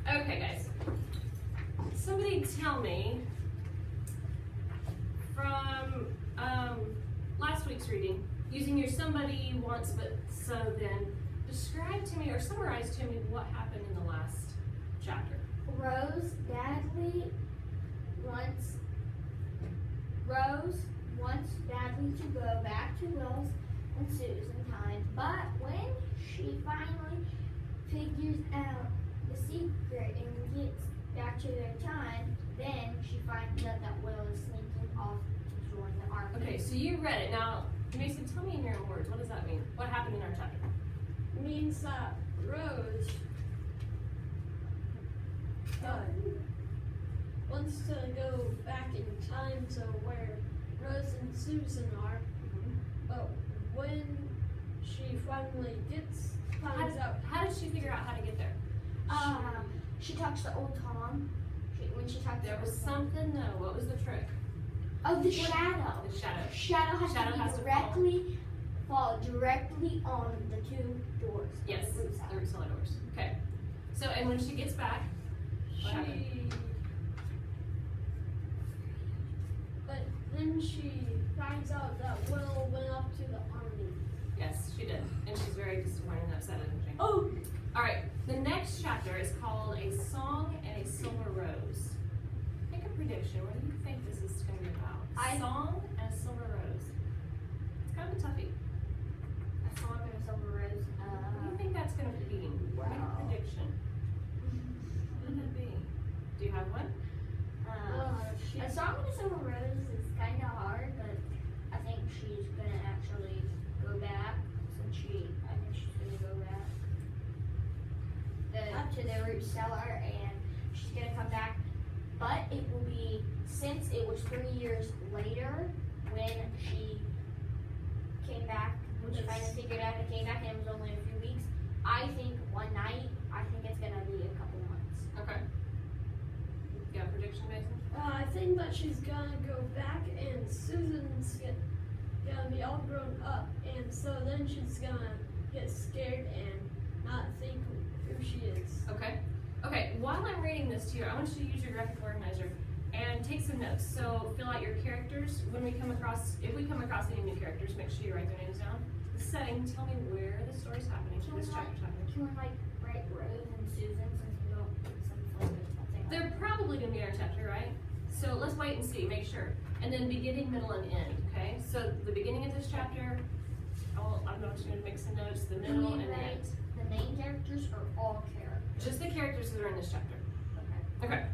Okay, guys. Somebody tell me from last week's reading, using your somebody, once, but so then, describe to me or summarize to me what happened in the last chapter. Rose wants badly to go back to Will's and Susan time, but when she finally figures out the secret and gets back to their time, then she finds out that Will is sneaking off to join the army. Okay, so you read it. Now, Mason, tell me in your own words, what does that mean? What happened in our chapter? It means that Rose wants to go back in time to where Rose and Susan are, but when she finally finds out. How did she figure out how to get there? She talks to old Tom. When she talks There to was old Tom. something, no, what was the trick? Oh, the shadow. The shadow. Shadow has Shadow to has to fall directly on the two doors. Yes, The root the root cellar doors. Okay. So, and when she gets back, what happened? But then she finds out that Will went off to the army. Yes, she did. And she's very disappointed and upset, isn't she? Oh! Alright, the next chapter is called A Song and a Silver Rose. Make a prediction. What do you think this is going to be about? A song and a silver rose. It's kind of a toughie. A song and a silver rose. What do you think that's going to be? Make a prediction. What would it be? Do you have one? A song and a silver rose is kind of hard, but I think she's gonna actually go back. I think she's gonna go back to the root cellar, and she's gonna come back. But it will be, since it was 3 years later when she came back, when she finally figured out and came back, and it was only a few weeks. I think one night. I think it's gonna be a couple months. Okay. You got a prediction, Mason? I think that she's gonna go back and Susan's gonna be all grown up, and so then she's gonna get scared and not think who she is. Okay. Okay, while I'm reading this to you, I want you to use your graphic organizer and take some notes. So fill out your characters. When we come across, if we come across any new characters, make sure you write their names down. The setting, tell me where the story's happening, this chapter's happening. Can we write Rose and Susan since we don't something? They're probably going to be our chapter, right? So let's wait and see, make sure. And then beginning, middle, and end, okay? So the beginning of this chapter, I'm not just going to make some notes, the middle and the end. The main characters or all characters? Just the characters that are in this chapter. Okay. Okay.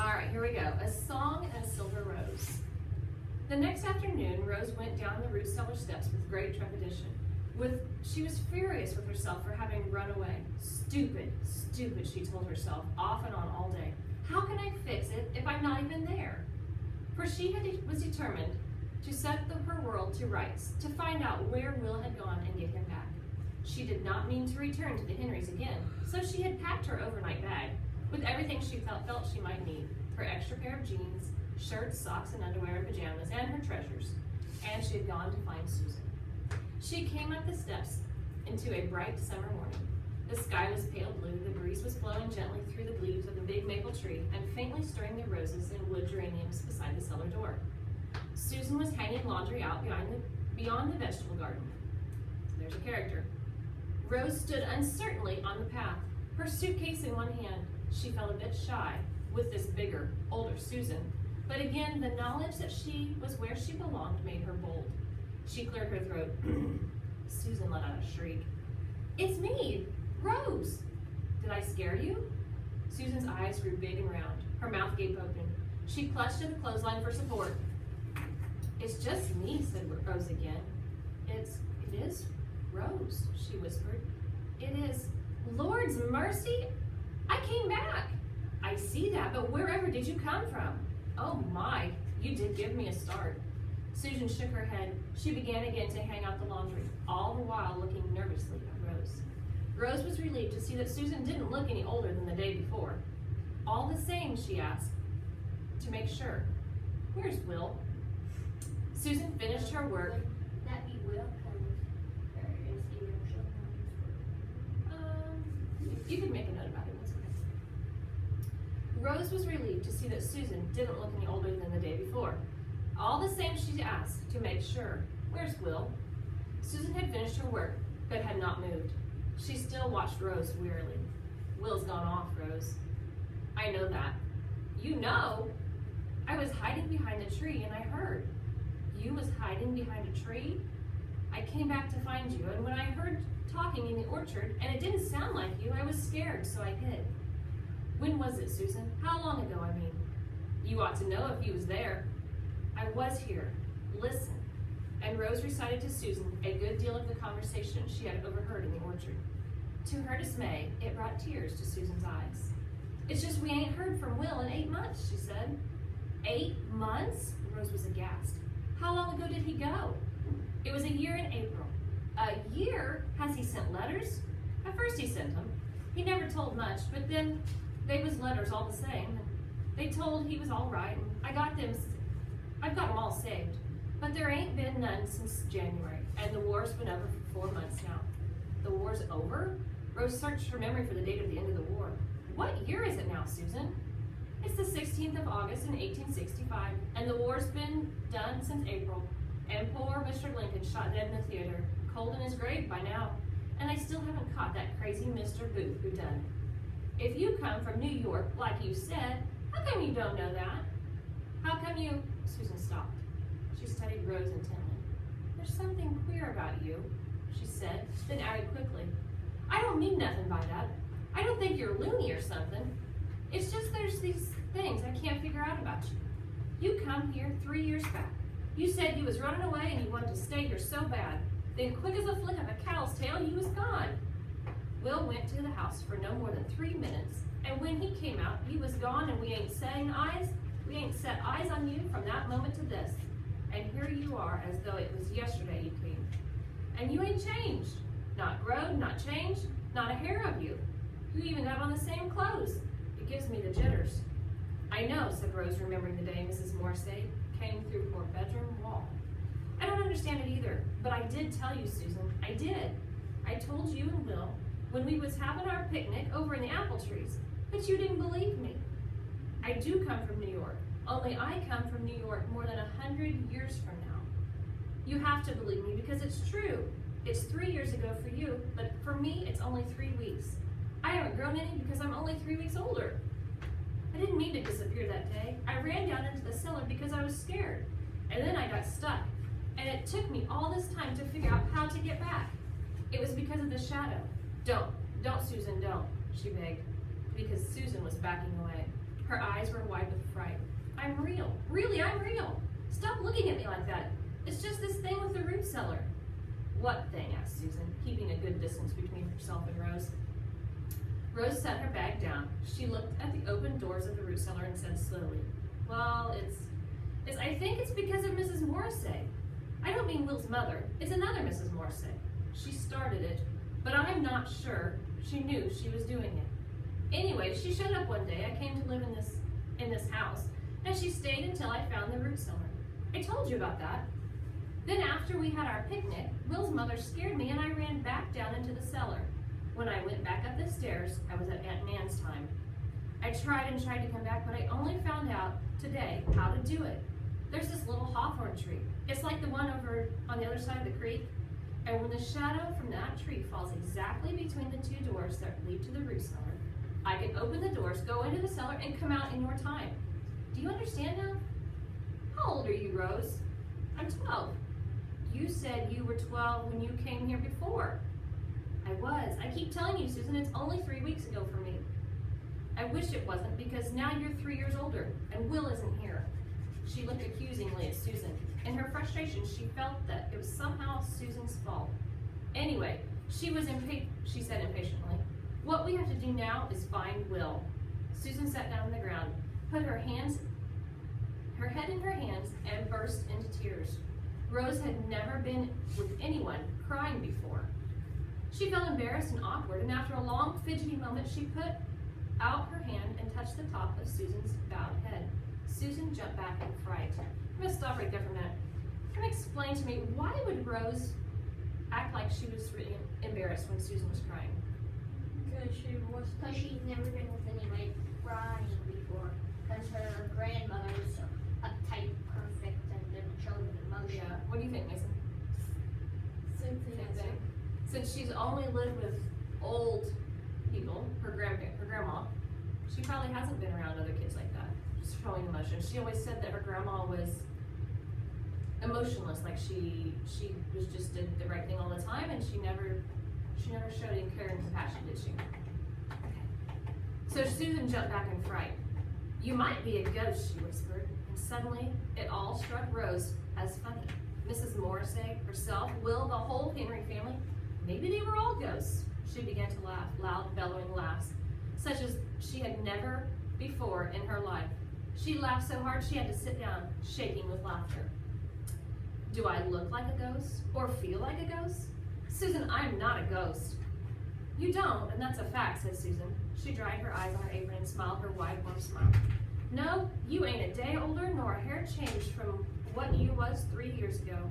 All right, here we go. A Song and a Silver Rose. The next afternoon, Rose went down the root cellar steps with great trepidation. She was furious with herself for having run away. Stupid, stupid, she told herself, off and on all day. How can I fix it if I'm not even there? For she was determined to set her world to rights, to find out where Will had gone and get him back. She did not mean to return to the Henrys again, so she had packed her overnight bag with everything she felt she might need, her extra pair of jeans, shirts, socks, and underwear and pajamas, and her treasures, and she had gone to find Susan. She came up the steps into a bright summer morning. The sky was pale blue, the breeze was blowing gently through the leaves of the big maple tree and faintly stirring the roses and wood geraniums beside the cellar door. Susan was hanging laundry out beyond the vegetable garden. There's a character. Rose stood uncertainly on the path, her suitcase in one hand. She felt a bit shy with this bigger, older Susan, but again, the knowledge that she was where she belonged made her bold. She cleared her throat. Susan let out a shriek. It's me, Rose. Did I scare you? Susan's eyes grew big and round. Her mouth gaped open. She clutched at the clothesline for support. It's just me, said Rose again. It is Rose, she whispered. It is. Lord's mercy, I came back. I see that, but wherever did you come from? Oh my, you did give me a start. Susan shook her head. She began again to hang out the laundry, all the while looking nervously at Rose. Rose was relieved to see that Susan didn't look any older than the day before. All the same, she asked, to make sure, where's Will? Susan finished her work. Would that be Will? Or is he actually You could make a note about it. That's okay. Rose was relieved to see that Susan didn't look any older than the day before. All the same, she asked to make sure, "Where's Will?" Susan had finished her work, but had not moved. She still watched Rose wearily. "Will's gone off, Rose." "I know that." "You know?" "I was hiding behind the tree and I heard." "You was hiding behind a tree?" "I came back to find you, and when I heard talking in the orchard, and it didn't sound like you, I was scared, so I hid." "When was it, Susan? How long ago, I mean?" "You ought to know if he was there." "I was here. Listen." And Rose recited to Susan a good deal of the conversation she had overheard in the orchard. To her dismay, it brought tears to Susan's eyes. "It's just we ain't heard from Will in 8 months," she said. 8 months? Rose was aghast. "How long ago did he go?" "It was a year in April." "A year? Has he sent letters?" "At first he sent them. He never told much, but then they was letters all the same. They told he was all right, and I've got them all saved. But there ain't been none since January, and the war's been over for 4 months now." "The war's over?" Rose searched her memory for the date of the end of the war. "What year is it now, Susan?" "It's the 16th of August in 1865, and the war's been done since April, and poor Mr. Lincoln shot dead in the theater, cold in his grave by now, and I still haven't caught that crazy Mr. Booth who done it. If you come from New York, like you said, how come you don't know that? How come you—" Susan stopped. She studied Rose intently. "There's something queer about you," she said, then added quickly, "I don't mean nothing by that. I don't think you're loony or something. It's just there's these things I can't figure out about you. You come here 3 years back. You said you was running away and you wanted to stay here so bad. Then quick as a flick of a cow's tail, you was gone. Will went to the house for no more than 3 minutes, and when he came out, you was gone, and we ain't set eyes on you from that moment to this. And here you are as though it was yesterday you came. And you ain't changed. Not growed, not changed, not a hair of you. You even got on the same clothes. It gives me the jitters." "I know," said Rose, remembering the day Mrs. Morrissey came through her bedroom wall. "I don't understand it either, but I did tell you, Susan. I did. I told you and Will when we was having our picnic over in the apple trees, but you didn't believe me. I do come from New York, only I come from New York more than 100 years from now. You have to believe me because it's true. It's 3 years ago for you, but for me, it's only 3 weeks. I haven't grown any because I'm only 3 weeks older. I didn't mean to disappear that day. I ran down into the cellar because I was scared, and then I got stuck, and it took me all this time to figure out how to get back. It was because of the shadow." Don't, Susan, don't," she begged, because Susan was backing away. Her eyes were wide with fright. "I'm real. Really, I'm real. Stop looking at me like that. It's just this thing with the root cellar." "What thing?" asked Susan, keeping a good distance between herself and Rose. Rose set her bag down. She looked at the open doors of the root cellar and said slowly, "Well, I think it's because of Mrs. Morrissey. I don't mean Will's mother. It's another Mrs. Morrissey. She started it, but I'm not sure she knew she was doing it. Anyway, she showed up one day. I came to live in this house, and she stayed until I found the root cellar. I told you about that. Then after we had our picnic, Will's mother scared me, and I ran back down into the cellar. When I went back up the stairs, I was at Aunt Nan's time. I tried and tried to come back, but I only found out today how to do it. There's this little hawthorn tree. It's like the one over on the other side of the creek. And when the shadow from that tree falls exactly between the 2 doors that lead to the root cellar, I can open the doors, go into the cellar, and come out in your time. Do you understand now?" "How old are you, Rose?" "I'm 12. You said you were 12 when you came here before." "I was. I keep telling you, Susan, it's only 3 weeks ago for me." "I wish it wasn't, because now you're 3 years older, and Will isn't here." She looked accusingly at Susan. In her frustration, she felt that it was somehow Susan's fault. "Anyway, she said impatiently. What we have to do now is find Will." Susan sat down on the ground, put her head in her hands, and burst into tears. Rose had never been with anyone crying before. She felt embarrassed and awkward, and after a long, fidgety moment, she put out her hand and touched the top of Susan's bowed head. Susan jumped back in fright. I'm going to stop right there for a minute. Can you explain to me, why would Rose act like she was really embarrassed when Susan was crying? Because she was. Because she's never been with anybody crying before. Because her grandmother was so uptight, perfect, and didn't show emotion. Yeah. What do you think, Mason? Same thing. Same thing. Since she's only lived with old people, her grandma, she probably hasn't been around other kids like that, just showing emotion. She always said that her grandma was emotionless, like she was just did the right thing all the time, and she never showed any care and compassion, did she? Okay. So Susan jumped back in fright. "You might be a ghost," she whispered, and suddenly it all struck Rose as funny. Mrs. Morrissey, herself, Will, the whole Henry family, maybe they were all ghosts. She began to laugh, loud, bellowing laughs, such as she had never before in her life. She laughed so hard she had to sit down, shaking with laughter. "Do I look like a ghost? Or feel like a ghost? Susan, I'm not a ghost." "You don't, and that's a fact," said Susan. She dried her eyes on her apron and smiled her wide, warm smile. "No, you ain't a day older nor a hair changed from what you was 3 years ago.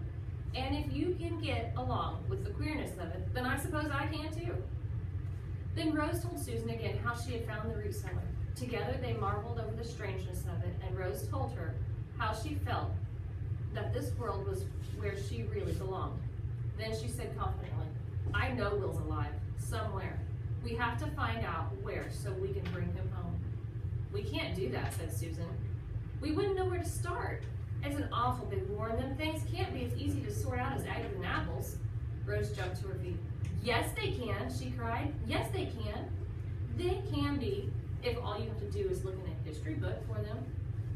And if you can get along with the queerness of it, then I suppose I can too." Then Rose told Susan again how she had found the root cellar. Together they marveled over the strangeness of it, and Rose told her how she felt that this world was where she really belonged. Then she said confidently, "I know Will's alive, somewhere. We have to find out where so we can bring him home." "We can't do that," said Susan. "We wouldn't know where to start. It's an awful big war, and them things can't be as easy to sort out as eggs and apples." Rose jumped to her feet. "Yes, they can," she cried. "Yes, they can. They can be if all you have to do is look in a history book for them.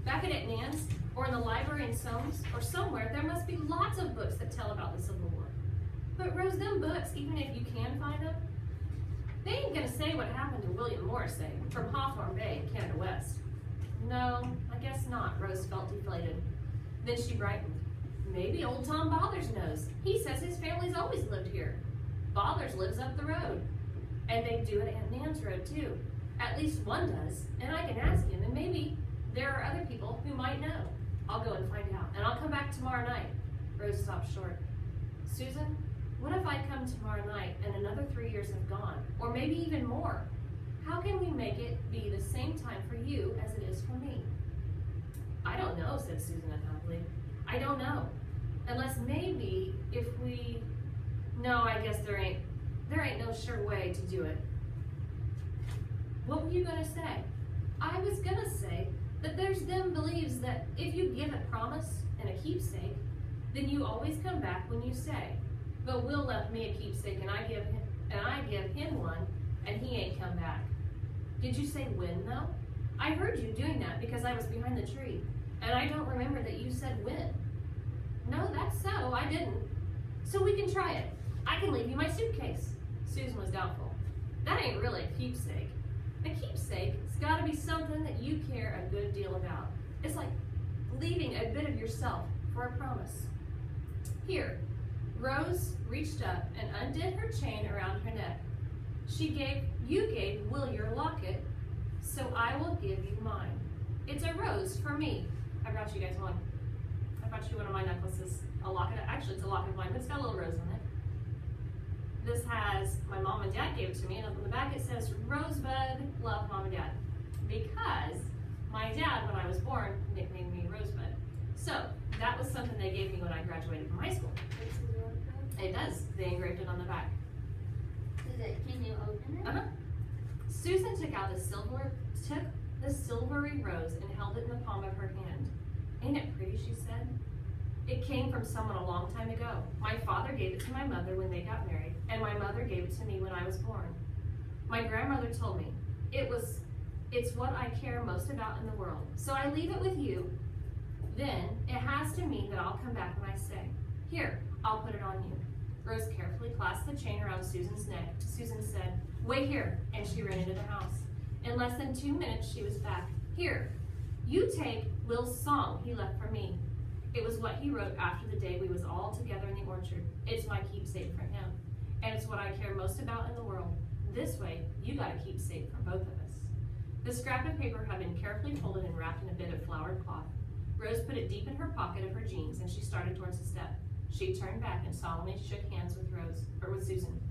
Back at Aunt Nan's, or in the library in Soames, or somewhere, there must be lots of books that tell about the Civil War. But Rose, them books, even if you can find them, they ain't gonna say what happened to William Morrissey from Hawthorne Bay, Canada West." "No, I guess not," Rose felt deflated. Then she brightened. "Maybe old Tom Bothers knows. He says his family's always lived here. Bothers lives up the road. And they do it at Aunt Nan's road too. At least one does, and I can ask him, and maybe there are other people who might know. I'll go and find out, and I'll come back tomorrow night." Rose stopped short. "Susan, what if I come tomorrow night and another 3 years have gone, or maybe even more? How can we make it be the same time for you as it is for me?" "I don't know," said Susan unhappily. "I don't know. Unless maybe if we... No, I guess there ain't no sure way to do it." "What were you gonna say?" "I was gonna say that there's them believes that if you give a promise and a keepsake, then you always come back when you say. But Will left me a keepsake and I give him one, and he ain't come back." "Did you say when though? I heard you doing that because I was behind the tree, and I don't remember that you said when." "No, that's so, I didn't. So we can try it. I can leave you my suitcase." Susan was doubtful. "That ain't really a keepsake. A keepsake's gotta be something that you care a good deal about. It's like leaving a bit of yourself for a promise. Here." Rose reached up and undid her chain around her neck. You gave Will your locket, so I will give you mine. It's a rose for me." I brought you guys one. I brought you one of my necklaces. A locket, actually it's a locket of mine, but it's got a little rose on it. This has, my mom and dad gave it to me, and up on the back it says, "Rosebud, love Mom and Dad." Because my dad, when I was born, nicknamed me Rosebud. So that was something they gave me when I graduated from high school. It does. They engraved it on the back. Can you open it? Uh-huh. Susan took the silvery rose and held it in the palm of her hand. "Ain't it pretty?" she said. "It came from someone a long time ago. My father gave it to my mother when they got married, and my mother gave it to me when I was born. My grandmother told me it's what I care most about in the world. So I leave it with you. Then it has to mean that I'll come back when I say. Here, I'll put it on you." Rose carefully clasped the chain around Susan's neck. Susan said, "Wait here," and she ran into the house. In less than 2 minutes, she was back. "Here, you take Will's song he left for me. It was what he wrote after the day we was all together in the orchard. It's my keepsake for him, and it's what I care most about in the world. This way, you got a keepsake for both of us." The scrap of paper had been carefully folded and wrapped in a bit of flowered cloth. Rose put it deep in her pocket of her jeans, and she started towards the step. She turned back and solemnly shook hands with Susan.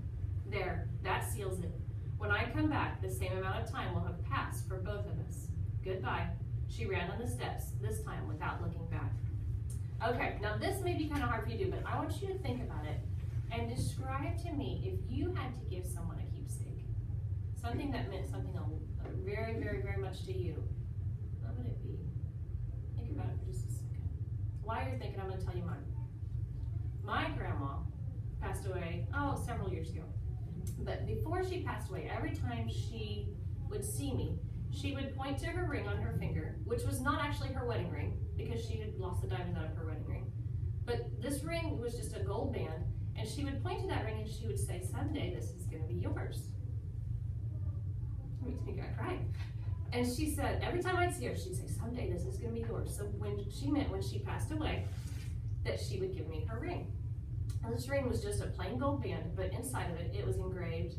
"There, that seals it. When I come back, the same amount of time will have passed for both of us. Goodbye. She ran on the steps, this time without looking back. Okay, now this may be kind of hard for you to do, but I want you to think about it and describe to me if you had to give someone a keepsake, something that meant something very, very, very much to you. What would it be? Think about it for just a second. While you're thinking, I'm going to tell you mine. My grandma passed away, several years ago. But before she passed away, every time she would see me, she would point to her ring on her finger, which was not actually her wedding ring, because she had lost the diamond out of her wedding ring. But this ring was just a gold band, and she would point to that ring and she would say, someday this is going to be yours. It makes me cry. And she said, every time I'd see her, she'd say, someday this is going to be yours. So when she passed away, that she would give me her ring. And this ring was just a plain gold band, but inside of it, it was engraved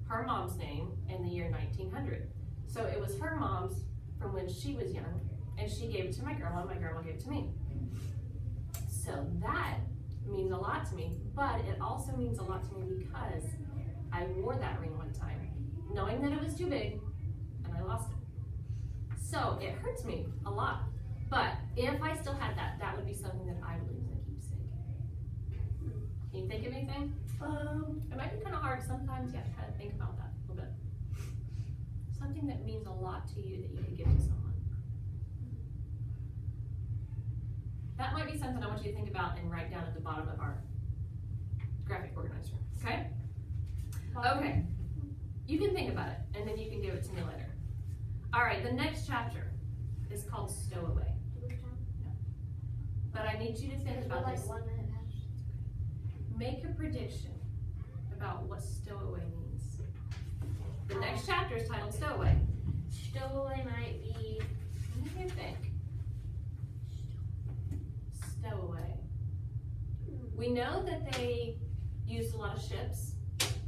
her mom's name and the year 1900. So it was her mom's from when she was young, and she gave it to my grandma, and my grandma gave it to me. So that means a lot to me, but it also means a lot to me because I wore that ring one time, knowing that it was too big, and I lost it. So it hurts me a lot, but if I still had that, that would be something that I believe is a keepsake. Can you think of anything? It might be kind of hard sometimes. You have to kind of think about that a little bit. Something that means a lot to you that you could give to someone. That might be something I want you to think about and write down at the bottom of our graphic organizer. Okay? Okay. You can think about it, and then you can give it to me later. All right, the next chapter is called Stowaway. But I need you to think about this. 1 minute passed. Make a prediction about what stowaway means. The next chapter is titled Stowaway. Stowaway might be. What do you think? Stowaway. We know that they used a lot of ships,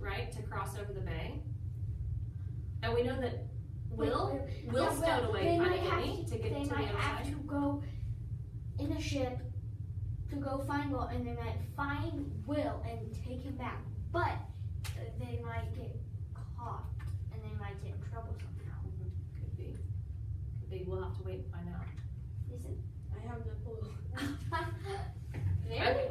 right, to cross over the bay. And we know that Will stowed away kind of to get to the other side. They might have to go in a ship to go find Will, and they might find Will and take him back. But they might get caught, and they might get in trouble somehow. Could be. We'll have to wait and find out. Listen. I have no clue. Very